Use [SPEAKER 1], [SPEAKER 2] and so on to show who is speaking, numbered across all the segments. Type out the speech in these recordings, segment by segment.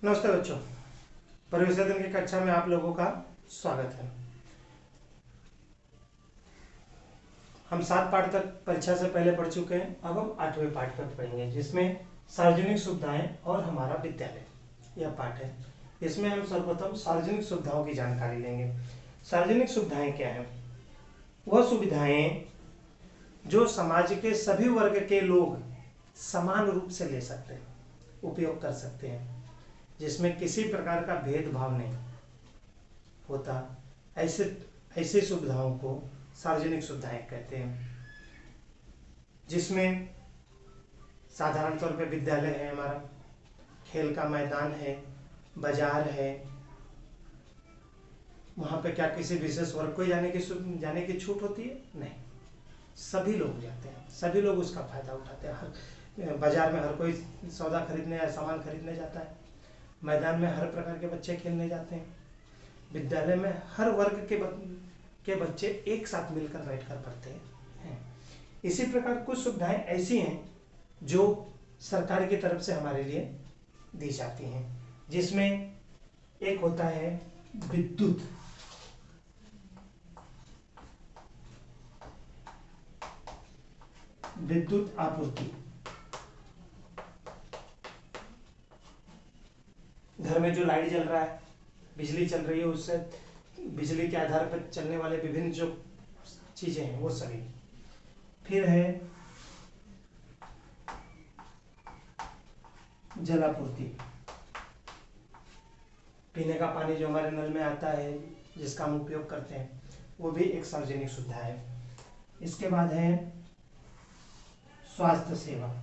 [SPEAKER 1] नमस्ते बच्चों, परिवेश अध्ययन की कक्षा में आप लोगों का स्वागत है। हम 7 पाठ तक परीक्षा से पहले पढ़ चुके हैं। अब हम 8वें पाठ तक पढ़ेंगे, जिसमें सार्वजनिक सुविधाएं और हमारा विद्यालय यह पाठ है। इसमें हम सर्वप्रथम सार्वजनिक सुविधाओं की जानकारी लेंगे। सार्वजनिक सुविधाएं क्या है? वह सुविधाएं जो समाज के सभी वर्ग के लोग समान रूप से ले सकते हैं, उपयोग कर सकते हैं, जिसमें किसी प्रकार का भेदभाव नहीं होता। ऐसे ऐसी सुविधाओं को सार्वजनिक सुविधाएं कहते हैं, जिसमें साधारण तौर पे विद्यालय है, हमारा खेल का मैदान है, बाजार है। वहाँ पे क्या किसी विशेष वर्ग को जाने की छूट होती है? नहीं, सभी लोग जाते हैं, सभी लोग उसका फायदा उठाते हैं। हर बाजार में हर कोई सौदा खरीदने या सामान खरीदने जाता है। मैदान में हर प्रकार के बच्चे खेलने जाते हैं। विद्यालय में हर वर्ग के बच्चे एक साथ मिलकर बैठकर पढ़ते हैं। इसी प्रकार कुछ सुविधाएं ऐसी हैं जो सरकार की तरफ से हमारे लिए दी जाती हैं, जिसमें एक होता है विद्युत। विद्युत आपूर्ति। घर में जो लाइट जल रहा है, बिजली चल रही है, उससे बिजली के आधार पर चलने वाले विभिन्न जो चीजें हैं वो सभी। फिर है जलापूर्ति। पीने का पानी जो हमारे नल में आता है, जिसका हम उपयोग करते हैं, वो भी एक सार्वजनिक सुविधा है। इसके बाद है स्वास्थ्य सेवा।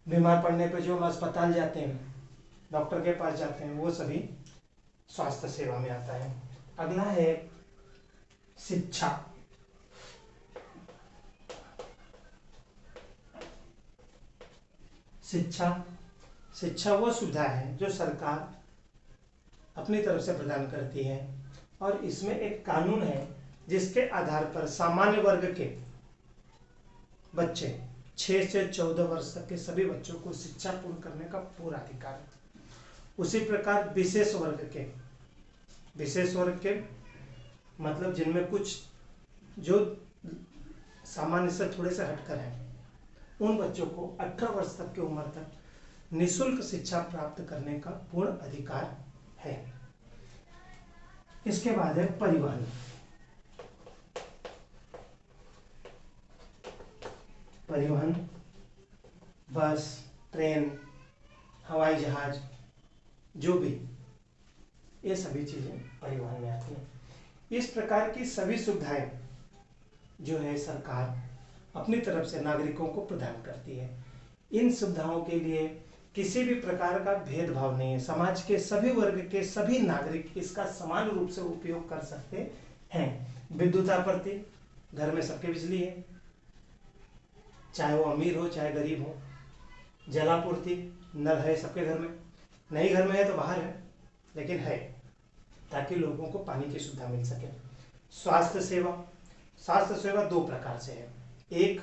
[SPEAKER 1] बीमार पड़ने पर जो हम अस्पताल जाते हैं, डॉक्टर के पास जाते हैं, वो सभी स्वास्थ्य सेवा में आता है। अगला है शिक्षा। शिक्षा शिक्षा वो सुविधा है जो सरकार अपनी तरफ से प्रदान करती है, और इसमें एक कानून है जिसके आधार पर सामान्य वर्ग के बच्चे 6 से 14 वर्ष तक के सभी बच्चों को शिक्षा पूर्ण करने का पूरा अधिकार है। उसी प्रकार विशेष वर्ग के मतलब जिनमें कुछ जो सामान्य से थोड़े से हटकर हैं, उन बच्चों को 18 वर्ष तक की उम्र तक निःशुल्क शिक्षा प्राप्त करने का पूर्ण अधिकार है। इसके बाद है परिवहन। परिवहन, बस, ट्रेन, हवाई जहाज, जो भी, ये सभी चीजें परिवहन में आती हैं। इस प्रकार की सभी सुविधाएं जो है सरकार अपनी तरफ से नागरिकों को प्रदान करती है। इन सुविधाओं के लिए किसी भी प्रकार का भेदभाव नहीं है। समाज के सभी वर्ग के सभी नागरिक इसका समान रूप से उपयोग कर सकते हैं। विद्युत आपूर्ति, घर में सबके बिजली है, चाहे वो अमीर हो चाहे गरीब हो। जलापूर्ति, नल है सबके घर में, नहीं घर में है तो बाहर है, लेकिन है, ताकि लोगों को पानी की सुविधा मिल सके। स्वास्थ्य सेवा 2 प्रकार से है। एक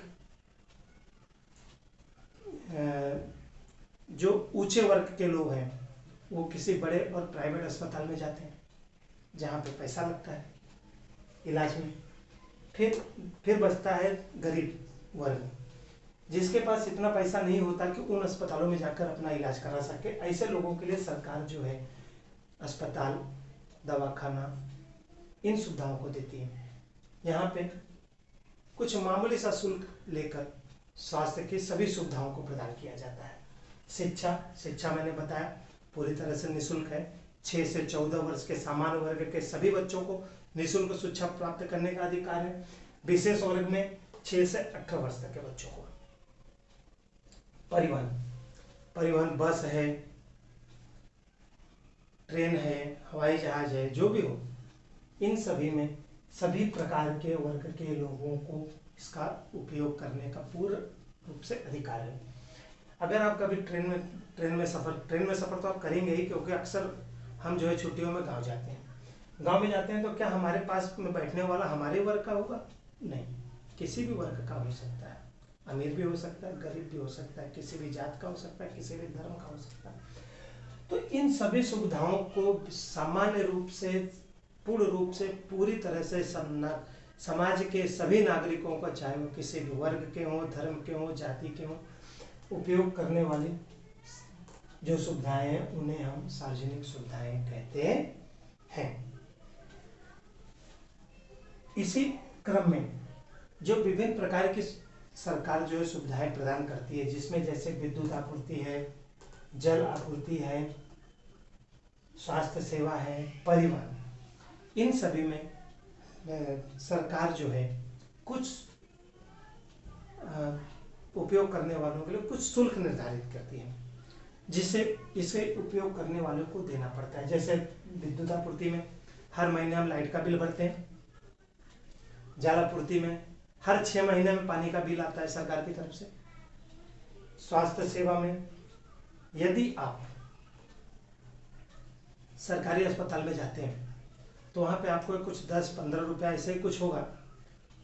[SPEAKER 1] जो ऊंचे वर्ग के लोग हैं, वो किसी बड़े और प्राइवेट अस्पताल में जाते हैं, जहाँ पे पैसा लगता है इलाज में। फिर बचता है गरीब वर्ग, जिसके पास इतना पैसा नहीं होता कि उन अस्पतालों में जाकर अपना इलाज करा सके। ऐसे लोगों के लिए सरकार जो है अस्पताल, दवाखाना, इन सुविधाओं को देती है। यहाँ पे कुछ मामूली सा शुल्क लेकर स्वास्थ्य की सभी सुविधाओं को प्रदान किया जाता है। शिक्षा मैंने बताया पूरी तरह से निःशुल्क है। 6 से 14 वर्ष के सामान्य वर्ग के सभी बच्चों को निःशुल्क शिक्षा प्राप्त करने का अधिकार है। विशेष वर्ग में 6 से 18 वर्ष तक के बच्चों को। परिवहन बस है, ट्रेन है, हवाई जहाज है, जो भी हो, इन सभी में सभी प्रकार के वर्ग के लोगों को इसका उपयोग करने का पूर्ण रूप से अधिकार है। अगर आप कभी ट्रेन में सफ़र तो आप करेंगे ही, क्योंकि अक्सर हम जो है छुट्टियों में गांव जाते हैं। गांव में जाते हैं तो क्या हमारे पास में बैठने वाला हमारे वर्ग का होगा? नहीं, किसी भी वर्ग का हो सकता है, अमीर भी हो सकता है, गरीब भी हो सकता है, किसी भी जात का हो सकता है, किसी भी धर्म का हो सकता है। तो इन सभी सुविधाओं को सामान्य रूप से, पूर्ण रूप से, पूरी तरह से समाज के सभी नागरिकों का, चाहे वो किसी भी वर्ग के हों, धर्म के हों, जाति के हों, उपयोग करने वाली जो सुविधाएं हैं उन्हें हम सार्वजनिक सुविधाएं कहते हैं। इसी क्रम में जो विभिन्न प्रकार की सरकार जो है सुविधाएं प्रदान करती है, जिसमें जैसे विद्युत आपूर्ति है, जल आपूर्ति है, स्वास्थ्य सेवा है, परिवहन, इन सभी में सरकार जो है कुछ उपयोग करने वालों के लिए कुछ शुल्क निर्धारित करती है, जिससे इसे उपयोग करने वालों को देना पड़ता है। जैसे विद्युत आपूर्ति में हर महीने हम लाइट का बिल भरते हैं, जल आपूर्ति में हर 6 महीने में पानी का बिल आता है सरकार की तरफ से, स्वास्थ्य सेवा में यदि आप सरकारी अस्पताल में जाते हैं तो वहाँ पे आपको कुछ 10-15 रुपया ऐसे ही कुछ होगा,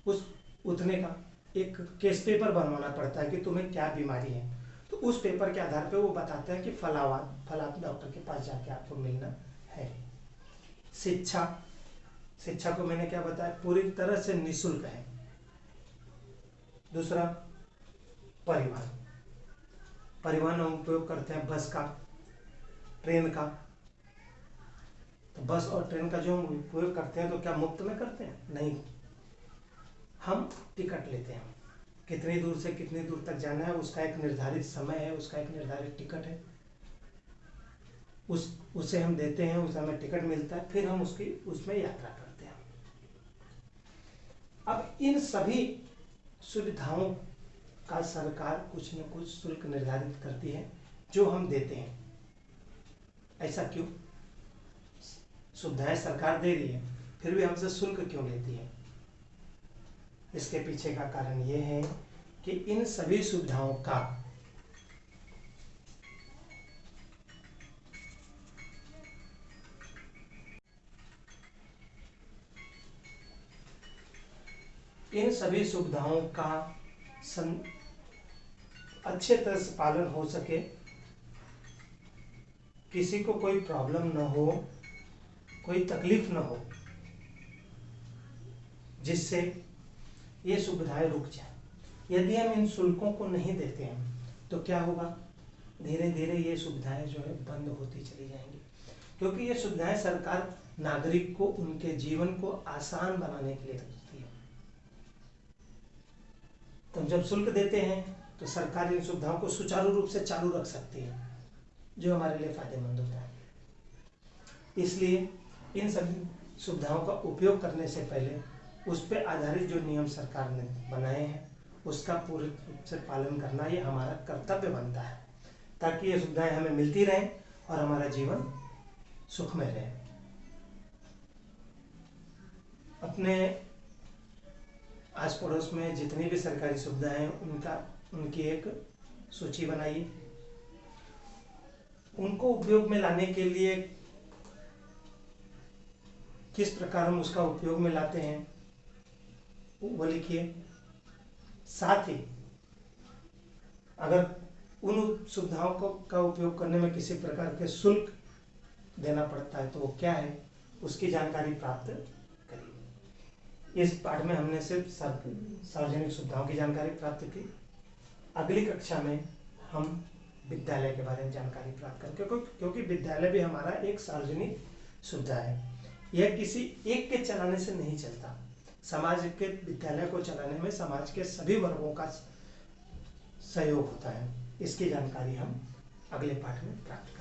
[SPEAKER 1] उस उतने का एक केस पेपर बनवाना पड़ता है कि तुम्हें क्या बीमारी है। तो उस पेपर के आधार पे वो बताते हैं कि फला डॉक्टर के पास जाके आपको मिलना है। शिक्षा को मैंने क्या बताया, पूरी तरह से निःशुल्क है। दूसरा, परिवहन हम उपयोग करते हैं बस का, ट्रेन का। तो बस और ट्रेन का जो हम उपयोग करते हैं तो क्या मुफ्त में करते हैं? नहीं, हम टिकट लेते हैं। कितनी दूर से कितनी दूर तक जाना है उसका एक निर्धारित समय है, उसका एक निर्धारित टिकट है, उसे हम देते हैं, उस हमें टिकट मिलता है, फिर हम उसमें यात्रा करते हैं। अब इन सभी सुविधाओं का सरकार कुछ न कुछ शुल्क निर्धारित करती है जो हम देते हैं। ऐसा क्यों? सुविधाएं सरकार दे रही है, फिर भी हमसे शुल्क क्यों लेती है? इसके पीछे का कारण यह है कि इन सभी सुविधाओं का अच्छे तरह से पालन हो सके, किसी को कोई प्रॉब्लम न हो, कोई तकलीफ न हो, जिससे ये सुविधाएं रुक जाए। यदि हम इन शुल्कों को नहीं देते हैं तो क्या होगा? धीरे धीरे ये सुविधाएं जो है बंद होती चली जाएंगी, क्योंकि ये सुविधाएं सरकार नागरिक को उनके जीवन को आसान बनाने के लिए रखती है। तो जब शुल्क देते हैं तो सरकार इन सुविधाओं को सुचारू रूप से चालू रख सकती है, जो हमारे लिए फायदेमंद होता है। इसलिए इन सभी सुविधाओं का उपयोग करने से पहले उस पर आधारित जो नियम सरकार ने बनाए हैं उसका पूर्ण रूप से पालन करना ये हमारा कर्तव्य बनता है, ताकि ये सुविधाएं हमें मिलती रहें और हमारा जीवन सुखमय रहे। अपने आस पड़ोस में जितनी भी सरकारी सुविधाएं हैं उनकी एक सूची बनाइए। उनको उपयोग में लाने के लिए किस प्रकार हम उसका उपयोग में लाते हैं वो लिखिए। साथ ही अगर उन सुविधाओं का उपयोग करने में किसी प्रकार के शुल्क देना पड़ता है तो वो क्या है, उसकी जानकारी प्राप्त करिए। इस पाठ में हमने सिर्फ सार्वजनिक सुविधाओं की जानकारी प्राप्त की। अगली कक्षा में हम विद्यालय के बारे में जानकारी प्राप्त करें, क्योंकि विद्यालय भी हमारा एक सार्वजनिक सुविधा है। यह किसी एक के चलाने से नहीं चलता। समाज के विद्यालय को चलाने में समाज के सभी वर्गों का सहयोग होता है। इसकी जानकारी हम अगले पाठ में प्राप्त करेंगे।